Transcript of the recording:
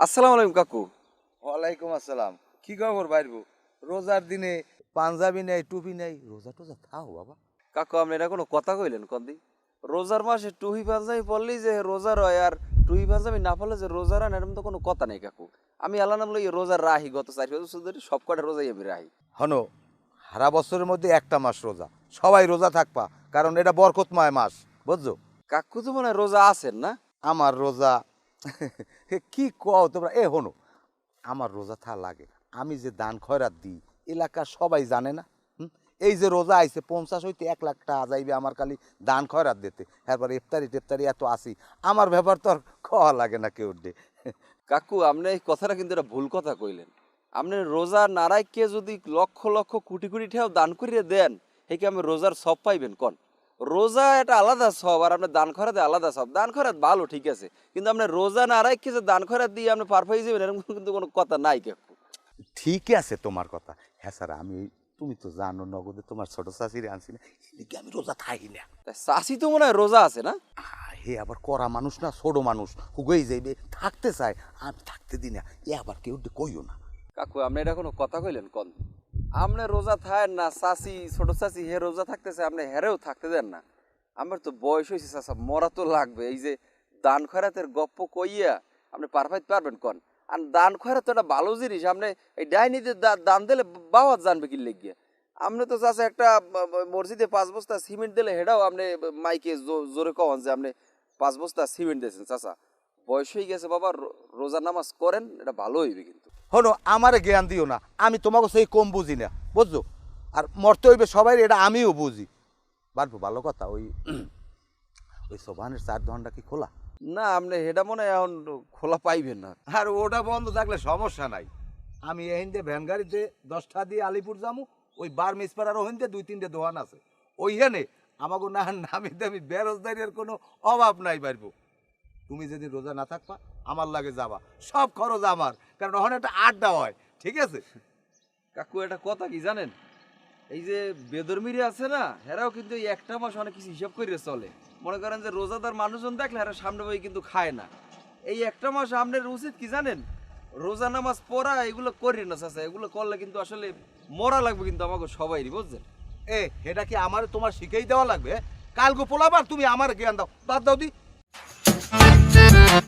আসসালামু আলাইকুম কাকু। ওয়ালাইকুম আসসালাম। কি খবর বাইরবো? রোজার দিনে পাঞ্জাবি নেই, টুপি নেই, রোজা টোজা খাও বাবা। কাকু আপনি এটা কোনো কথা কইলেন কন্দি? রোজার মাসে টুহি পাঞ্জাবি পরলেই যে রোজার হয়, আর টুহি পাঞ্জাবি না পরলে যে রোজার হয় না, এরকম তো কোনো কথা নেই কাকু। আমি আল্লাহ নাম লইয়া রোজার রাহি, গত 4 বছর ধরে সব কটা রোজাই আমি রাহি। হনো, সারা বছরের মধ্যে একটা মাস রোজা, সবাই রোজা থাকবা, কারণ এটা বরকতময় মাস, বুঝছো? কাকু তো মনে হয় রোজা আছেন না? আমার রোজা কি কও তোমরা? হনো, আমার রোজা থা লাগে। আমি যে দান খয়রাত দিই এলাকার সবাই জানে না। এই যে রোজা আইছে 50 হইতে 1 লাখ টাকা যাইবে আমার খালি দান খয়রাত দিতে। এরপর ইফতারি টেফতারি এত আসি, আমার ব্যাপার তো আর খাওয়া লাগে না কেউ ডে। কাকু আপনি এই কথাটা কিন্তু এটা ভুল কথা কইলেন। আপনি রোজা নারায়কে যদি লক্ষ লক্ষ কোটি কোটি টাকাও দান করিয়ে দেন, এই কি আমি রোজার সব পাইবেন কন? রোজা এটা আলাদা সব, আর আপনার দান খরাতে আলাদা সব। দান খরাত ভালো ঠিক আছে, কিন্তু আপনার রোজা নারায়কে যে দান খরাত দিয়ে আপনি পার পাই যাবেন, এরকম কিন্তু কোনো কথা নাই কাকু। ঠিকই আছে তোমার কথা। হ্যাঁ স্যার, তুমি তো জানো নগদে তোমার ছোট চাষিরে আনছি না, এদিকে আমি রোজা থাকি না। চাষি তো মনে হয় রোজা আছে না? হে আবার করা মানুষ না, ছোট মানুষ, হুগেই যাইবে, থাকতে চায়, আমি থাকতে দিই না। আবার কেউ কইও না। কাকু আপনি এটা কোনো কথা কইলেন কন? আপনি রোজা থাকেন না, চাষি ছোট চাষি হে রোজা থাকতেছে, আপনি হেরেও থাকতে দেন না। আমার তো বয়স হয়েছে চাষা, মরা তো লাগবে। এই যে দান খয়রাতের গপ্প কইয়া আপনি পারফাইতে পারবেন কন? আর দান খয়রাত তো একটা ভালো জিনিস। আপনি এই ডাইনিতে দান দিলে বাওয়াত জানবে কি লেগিয়া? আপনি তো চাষা একটা মসজিদে 5 বস্তা সিমেন্ট দিলে হেটাও আপনি মাইকে জোরে কন যে আপনি 5 বস্তা সিমেন্ট দিয়েছেন। চাষা বয়স হয়ে গেছে বাবা, রোজা নামাজ করেন, এটা ভালো হইবে কিন্তু। হনো, আমারে জ্ঞান দিও না, আমি তোমাকে সেই কম বুঝি না, বুঝছো? আর মরতে হইবে সবাই, এটা আমিও বুঝি। পারবো, ভালো কথা। ওই সোভানের 4 দোকানটা কি খোলা? না আপনি হেটা মনে হয় এখন খোলা পাইবেন না। আর ওটা বন্ধ থাকলে সমস্যা নাই। আমি এহিন্দে ভ্যান গাড়িতে 10টা দিয়ে আলিপুর যামু, ওই বার মিসপাড়ার ওহিন্দে 2-3টে দোকান আছে, ওইখানে আমাকে না নামি দামি বেরোজগারির কোনো অভাব নাই। পারবো, তুমি যদি রোজা না থাকবা আমার লাগে যাবা, সব খরচ আমার, কারণ ওখানে একটা আড্ডা হয়, ঠিক আছে? কাকু এটা কথা কি জানেন, এই যে বেদরমিরি আছে না, হেরাও কিন্তু এই একটা মাস অনেক কিছু হিসাব করে চলে। মনে করেন যে রোজাদার মানুষজন দেখলে হেরা সামনে বই কিন্তু খায় না। এই একটা মাস আপনার উচিত কি জানেন, রোজা নামাজ পড়া এগুলো করি না চাচা। এগুলো করলে কিন্তু আসলে মরা লাগবে কিন্তু আমাকে সবাইরই, বুঝছেন? এটা কি আমার তোমার শিখেই দেওয়া লাগবে? কালকে পোলাবার তুমি আমার জ্ঞান দাও, বাদ দাও দি।